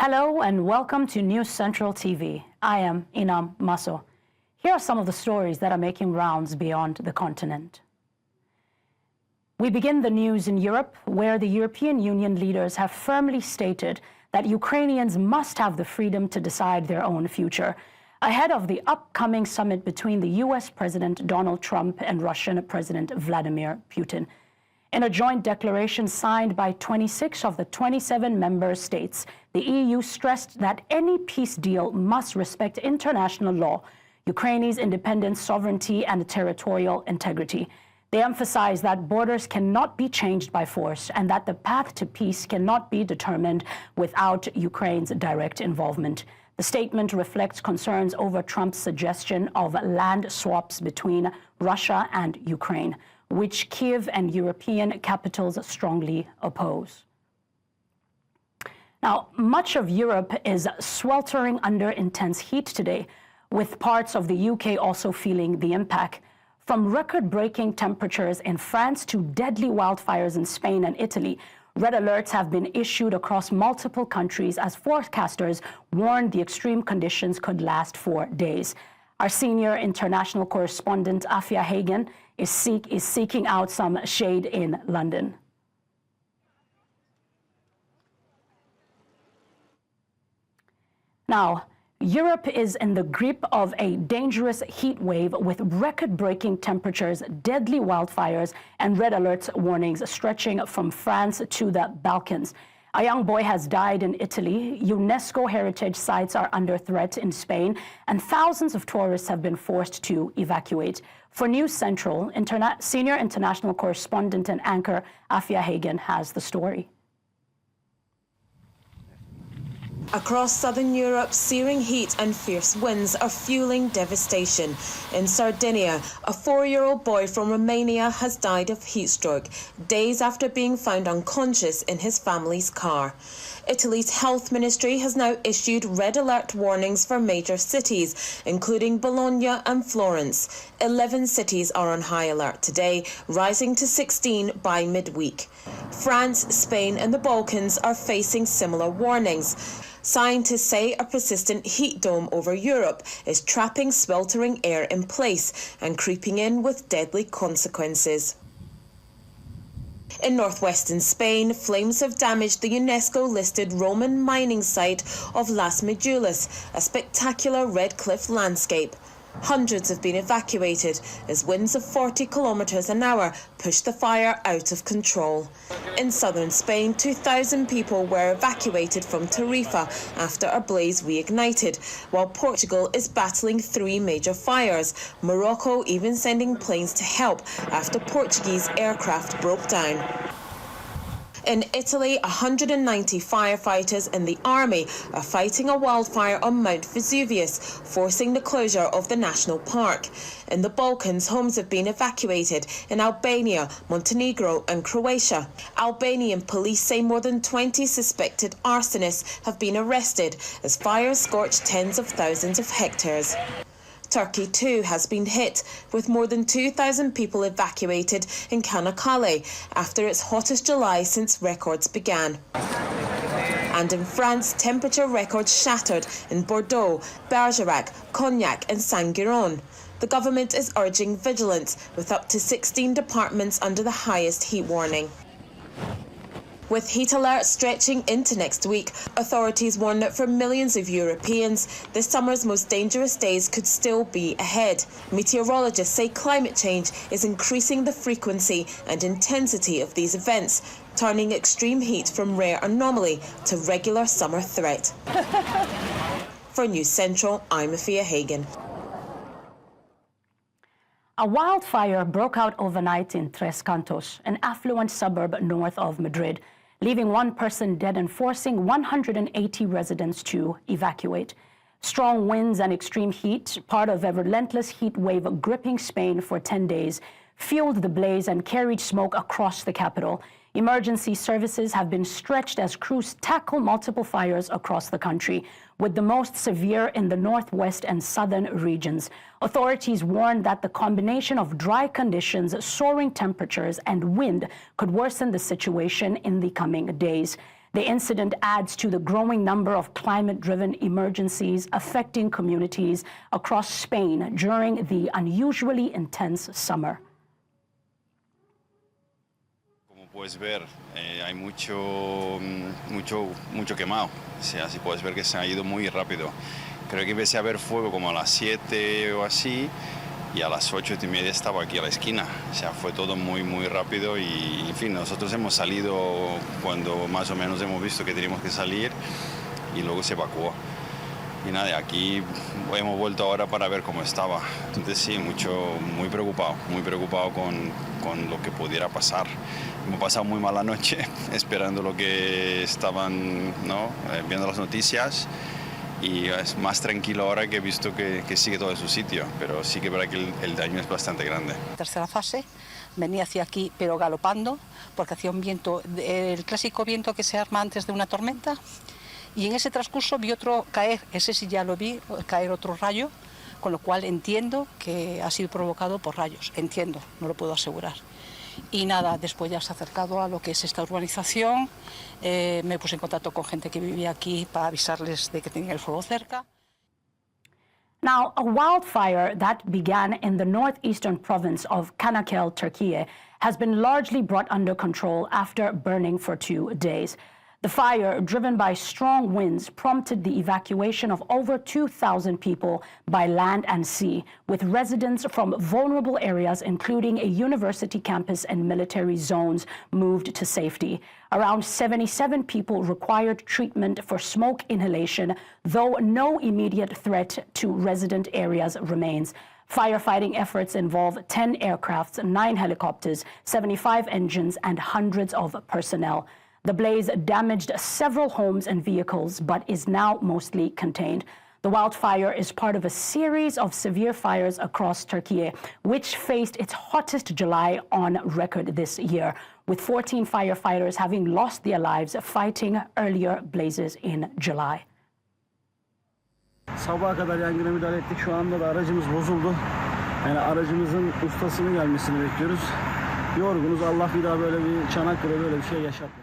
Hello and welcome to News Central TV. I am Inam Maso. Here are some of the stories that are making rounds beyond the continent. We begin the news in Europe, where the European Union leaders have firmly stated that Ukrainians must have the freedom to decide their own future, ahead of the upcoming summit between the US President Donald Trump and Russian President Vladimir Putin. In a joint declaration signed by 26 of the 27 member states, the EU stressed that any peace deal must respect international law, Ukraine's independence, sovereignty, and territorial integrity. They emphasized that borders cannot be changed by force and that the path to peace cannot be determined without Ukraine's direct involvement. The statement reflects concerns over Trump's suggestion of land swaps between Russia and Ukraine, which Kyiv and European capitals strongly oppose. Now, much of Europe is sweltering under intense heat today, with parts of the UK also feeling the impact. From record-breaking temperatures in France to deadly wildfires in Spain and Italy, red alerts have been issued across multiple countries as forecasters warn the extreme conditions could last for days. Our senior international correspondent, Afia Hagen, is seeking out some shade in London. Now, Europe is in the grip of a dangerous heat wave with record-breaking temperatures, deadly wildfires, and red alerts warnings stretching from France to the Balkans. A young boy has died in Italy, UNESCO heritage sites are under threat in Spain, and thousands of tourists have been forced to evacuate. For News Central, senior international correspondent and anchor Afia Hagen has the story. Across southern Europe, searing heat and fierce winds are fueling devastation. In Sardinia, a 4-year-old boy from Romania has died of heat stroke, days after being found unconscious in his family's car. Italy's health ministry has now issued red alert warnings for major cities, including Bologna and Florence. 11 cities are on high alert today, rising to 16 by midweek. France, Spain and the Balkans are facing similar warnings. Scientists say a persistent heat dome over Europe is trapping sweltering air in place and creeping in with deadly consequences. In northwestern Spain, flames have damaged the UNESCO-listed Roman mining site of Las Medulas, a spectacular red cliff landscape. Hundreds have been evacuated as winds of 40 kilometers an hour push the fire out of control. In southern Spain, 2,000 people were evacuated from Tarifa after a blaze reignited, while Portugal is battling 3 major fires, Morocco even sending planes to help after Portuguese aircraft broke down. In Italy, 190 firefighters in the army are fighting a wildfire on Mount Vesuvius, forcing the closure of the national park. In the Balkans, homes have been evacuated in Albania, Montenegro and Croatia. Albanian police say more than 20 suspected arsonists have been arrested as fires scorch tens of thousands of hectares. Turkey too has been hit, with more than 2,000 people evacuated in Çanakkale after its hottest July since records began. And in France, temperature records shattered in Bordeaux, Bergerac, Cognac and Saint-Giron. The government is urging vigilance, with up to 16 departments under the highest heat warning. With heat alerts stretching into next week, authorities warn that for millions of Europeans, this summer's most dangerous days could still be ahead. Meteorologists say climate change is increasing the frequency and intensity of these events, turning extreme heat from rare anomaly to regular summer threat. For News Central, I'm Afia Hagen. A wildfire broke out overnight in Tres Cantos, an affluent suburb north of Madrid, leaving 1 person dead and forcing 180 residents to evacuate. Strong winds and extreme heat, part of a relentless heat wave gripping Spain for 10 days, fueled the blaze and carried smoke across the capital. Emergency services have been stretched as crews tackle multiple fires across the country, with the most severe in the northwest and southern regions. Authorities warned that the combination of dry conditions, soaring temperatures, and wind could worsen the situation in the coming days. The incident adds to the growing number of climate-driven emergencies affecting communities across Spain during the unusually intense summer. Como puedes ver, hay mucho quemado. O sea, si puedes ver que se ha ido muy rápido. Creo que empecé a ver fuego como a las 7 o así, y a las 8:30 estaba aquí a la esquina. O sea, fue todo muy rápido y, en fin, nosotros hemos salido cuando más o menos hemos visto que teníamos que salir y luego se evacuó. Y nada, aquí hemos vuelto ahora para ver cómo estaba. Entonces sí, muy preocupado con lo que pudiera pasar. Hemos pasado muy mala noche esperando lo que estaban, ¿no? Viendo las noticias. Y es más tranquilo ahora que he visto que sigue todo en su sitio, pero sí que es verdad que el daño es bastante grande. Tercera fase, venía hacia aquí pero galopando, porque hacía un viento, el clásico viento que se arma antes de una tormenta, y en ese transcurso vi otro caer, ese sí ya lo vi, caer otro rayo, con lo cual entiendo que ha sido provocado por rayos, entiendo, no lo puedo asegurar. Y nada, después ya se ha acercado a lo que es esta urbanización, me puse en contacto con gente que vivía aquí para avisarles de que tenía el fuego cerca. Now, a wildfire that began in the northeastern province of Kanakel, Turkey, has been largely brought under control after burning for 2 days. The fire, driven by strong winds, prompted the evacuation of over 2,000 people by land and sea, with residents from vulnerable areas, including a university campus and military zones, moved to safety. Around 77 people required treatment for smoke inhalation, though no immediate threat to resident areas remains. Firefighting efforts involve 10 aircrafts, 9 helicopters, 75 engines, and hundreds of personnel. The blaze damaged several homes and vehicles, but is now mostly contained. The wildfire is part of a series of severe fires across Turkey, which faced its hottest July on record this year, with 14 firefighters having lost their lives fighting earlier blazes in July. Sabaha kadar yangına müdahale ettik. Şu anda da aracımız bozuldu. Yani aracımızın ustasının gelmesini bekliyoruz. Yorgunuz. Allah bir daha böyle bir Çanakkale böyle bir şey yaşatmasın.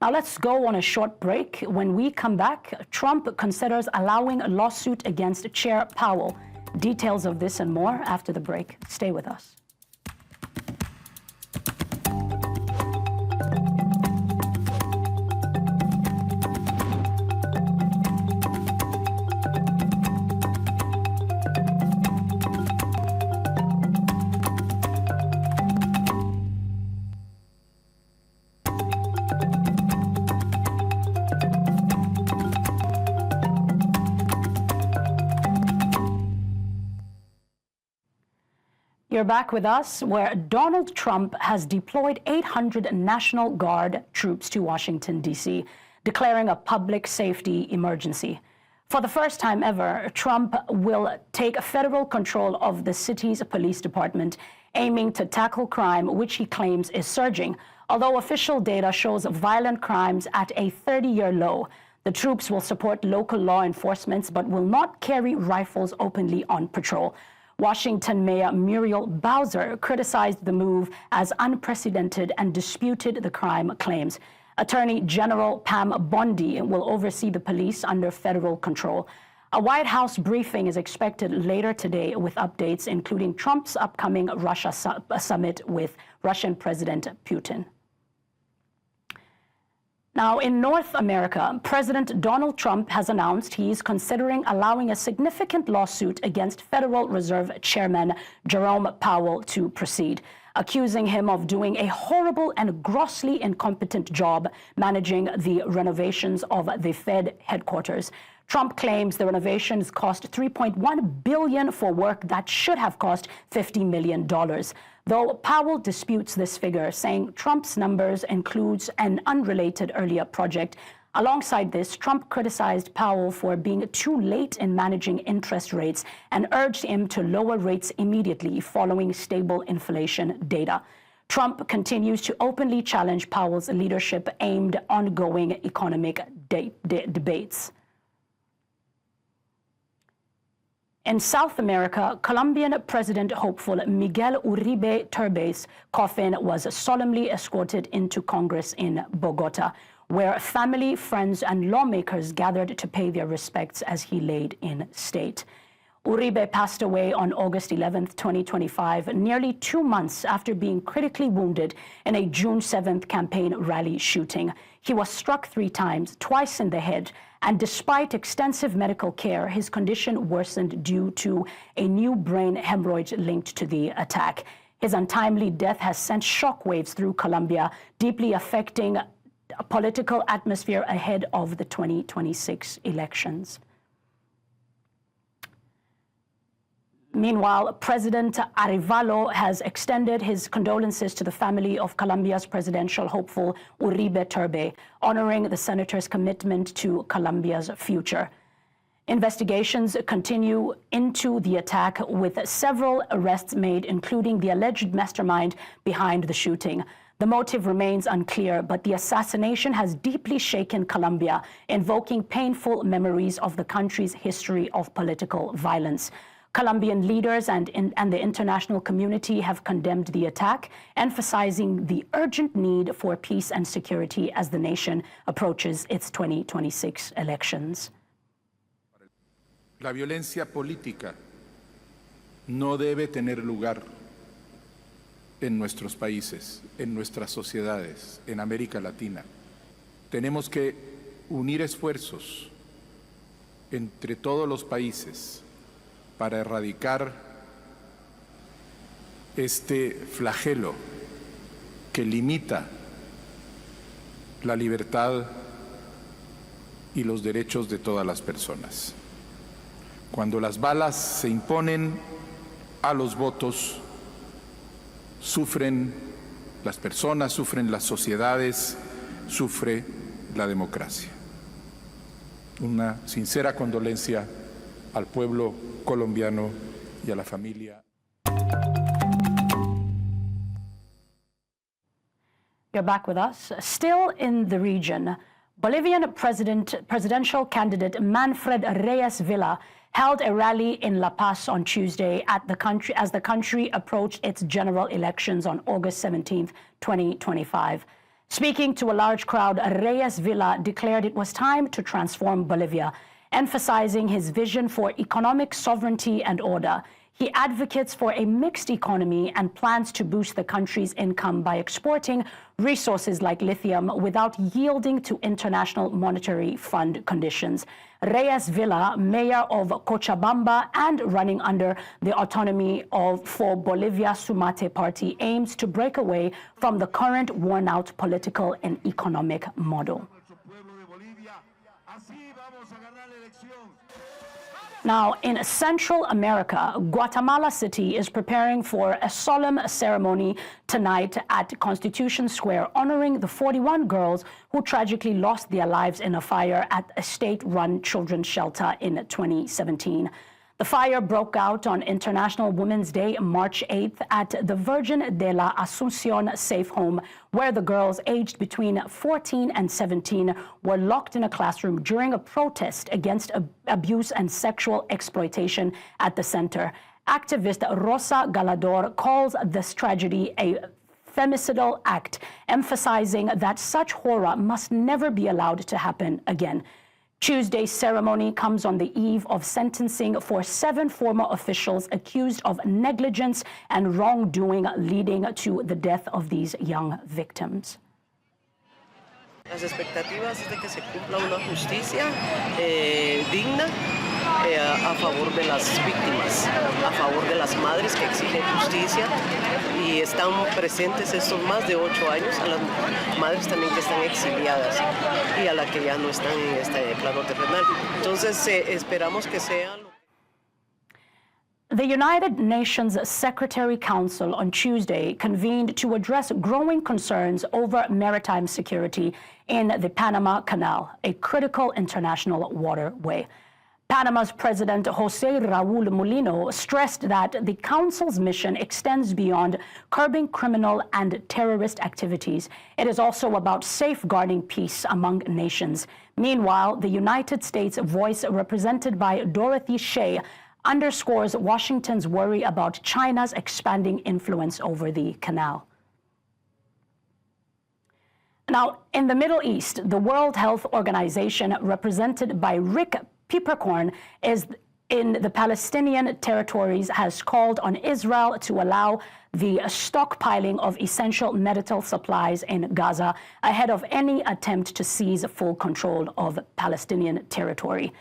Now let's go on a short break. When we come back, Trump considers allowing a lawsuit against Chair Powell. Details of this and more after the break. Stay with us. You're back with us, where Donald Trump has deployed 800 National Guard troops to Washington, D.C., declaring a public safety emergency. For the first time ever, Trump will take federal control of the city's police department, aiming to tackle crime, which he claims is surging. Although official data shows violent crimes at a 30-year low, the troops will support local law enforcement but will not carry rifles openly on patrol. Washington Mayor Muriel Bowser criticized the move as unprecedented and disputed the crime claims. Attorney General Pam Bondi will oversee the police under federal control. A White House briefing is expected later today with updates, including Trump's upcoming Russia summit with Russian President Putin. Now, in North America, President Donald Trump has announced he is considering allowing a significant lawsuit against Federal Reserve Chairman Jerome Powell to proceed, accusing him of doing a horrible and grossly incompetent job managing the renovations of the Fed headquarters. Trump claims the renovations cost $3.1 billion for work that should have cost $50 million. Though Powell disputes this figure, saying Trump's numbers includes an unrelated earlier project. Alongside this, Trump criticized Powell for being too late in managing interest rates and urged him to lower rates immediately following stable inflation data. Trump continues to openly challenge Powell's leadership aimed ongoing economic debates. In South America, Colombian President hopeful Miguel Uribe Turbay's coffin was solemnly escorted into Congress in Bogota, where family, friends, and lawmakers gathered to pay their respects as he laid in state. Uribe passed away on August 11, 2025, nearly 2 months after being critically wounded in a June 7th campaign rally shooting. He was struck 3 times, twice in the head, and despite extensive medical care, his condition worsened due to a new brain hemorrhage linked to the attack. His untimely death has sent shockwaves through Colombia, deeply affecting a political atmosphere ahead of the 2026 elections. Meanwhile, President Arevalo has extended his condolences to the family of Colombia's presidential hopeful Uribe Turbe, honoring the senator's commitment to Colombia's future. Investigations continue into the attack, with several arrests made, including the alleged mastermind behind the shooting. The motive remains unclear, but the assassination has deeply shaken Colombia, invoking painful memories of the country's history of political violence. Colombian leaders and the international community have condemned the attack, emphasizing the urgent need for peace and security as the nation approaches its 2026 elections. La violencia política no debe tener lugar en nuestros países, en nuestras sociedades, en América Latina. Tenemos que unir esfuerzos entre todos los países para erradicar este flagelo que limita la libertad y los derechos de todas las personas. Cuando las balas se imponen a los votos, sufren las personas, sufren las sociedades, sufre la democracia. Una sincera condolencia al pueblo colombiano y a la familia. You're back with us. Still in the region, Bolivian presidential candidate Manfred Reyes Villa held a rally in La Paz on Tuesday as the country approached its general elections on August 17, 2025. Speaking to a large crowd, Reyes Villa declared it was time to transform Bolivia, emphasizing his vision for economic sovereignty and order. He advocates for a mixed economy and plans to boost the country's income by exporting resources like lithium without yielding to International Monetary Fund conditions. Reyes Villa, mayor of Cochabamba and running under the autonomy for Bolivia Sumate party, aims to break away from the current worn-out political and economic model. Now, in Central America, Guatemala City is preparing for a solemn ceremony tonight at Constitution Square, honoring the 41 girls who tragically lost their lives in a fire at a state-run children's shelter in 2017. The fire broke out on International Women's Day, March 8th, at the Virgen de la Asunción safe home, where the girls aged between 14 and 17 were locked in a classroom during a protest against abuse and sexual exploitation at the center. Activist Rosa Galador calls this tragedy a femicidal act, emphasizing that such horror must never be allowed to happen again. Tuesday's ceremony comes on the eve of sentencing for 7 former officials accused of negligence and wrongdoing, leading to the death of these young victims. Las expectativas es de que se cumpla una justicia digna a favor de las víctimas, a favor de las madres que exigen justicia, y están presentes estos más de 8 años a las madres también que están exiliadas y a las que ya no están en este plano terrenal. Entonces esperamos que sean. The United Nations Secretary Council on Tuesday convened to address growing concerns over maritime security in the Panama Canal, a critical international waterway. Panama's President José Raúl Mulino stressed that the Council's mission extends beyond curbing criminal and terrorist activities. It is also about safeguarding peace among nations. Meanwhile, the United States voice, represented by Dorothy Shea, underscores Washington's worry about China's expanding influence over the canal. Now, in the Middle East, the World Health Organization, represented by Rick Peppercorn, is in the Palestinian territories, has called on Israel to allow the stockpiling of essential medical supplies in Gaza ahead of any attempt to seize full control of Palestinian territory.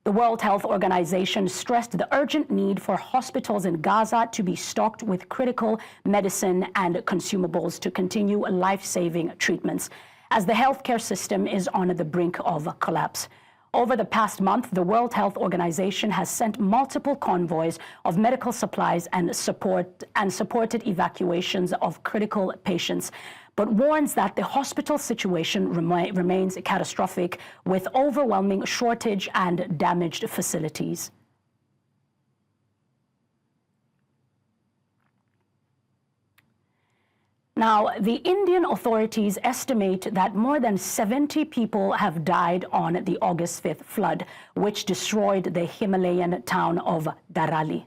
The World Health Organization stressed the urgent need for hospitals in Gaza to be stocked with critical medicine and consumables to continue life-saving treatments, as the healthcare system is on the brink of collapse. Over the past month, the World Health Organization has sent multiple convoys of medical supplies and supported evacuations of critical patients, but warns that the hospital situation remains catastrophic, with overwhelming shortage and damaged facilities. Now, the Indian authorities estimate that more than 70 people have died on the August 5th flood, which destroyed the Himalayan town of Darali.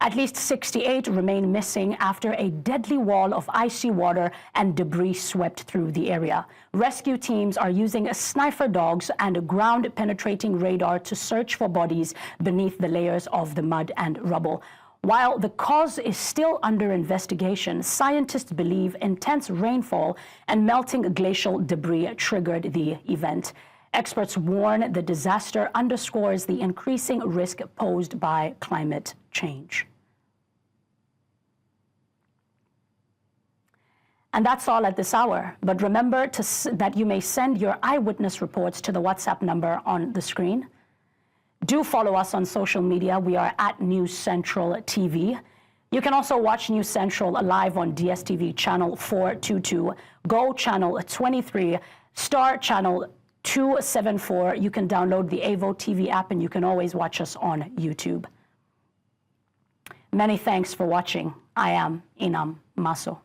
At least 68 remain missing after a deadly wall of icy water and debris swept through the area. Rescue teams are using sniffer dogs and ground-penetrating radar to search for bodies beneath the layers of the mud and rubble. While the cause is still under investigation, scientists believe intense rainfall and melting glacial debris triggered the event. Experts warn the disaster underscores the increasing risk posed by climate change. And that's all at this hour. But remember that you may send your eyewitness reports to the WhatsApp number on the screen. Do follow us on social media. We are at News Central TV. You can also watch News Central live on DSTV channel 422, Go channel 23, Star channel 274. You can download the AVO TV app, and you can always watch us on YouTube. Many thanks for watching. I am Inam Maso.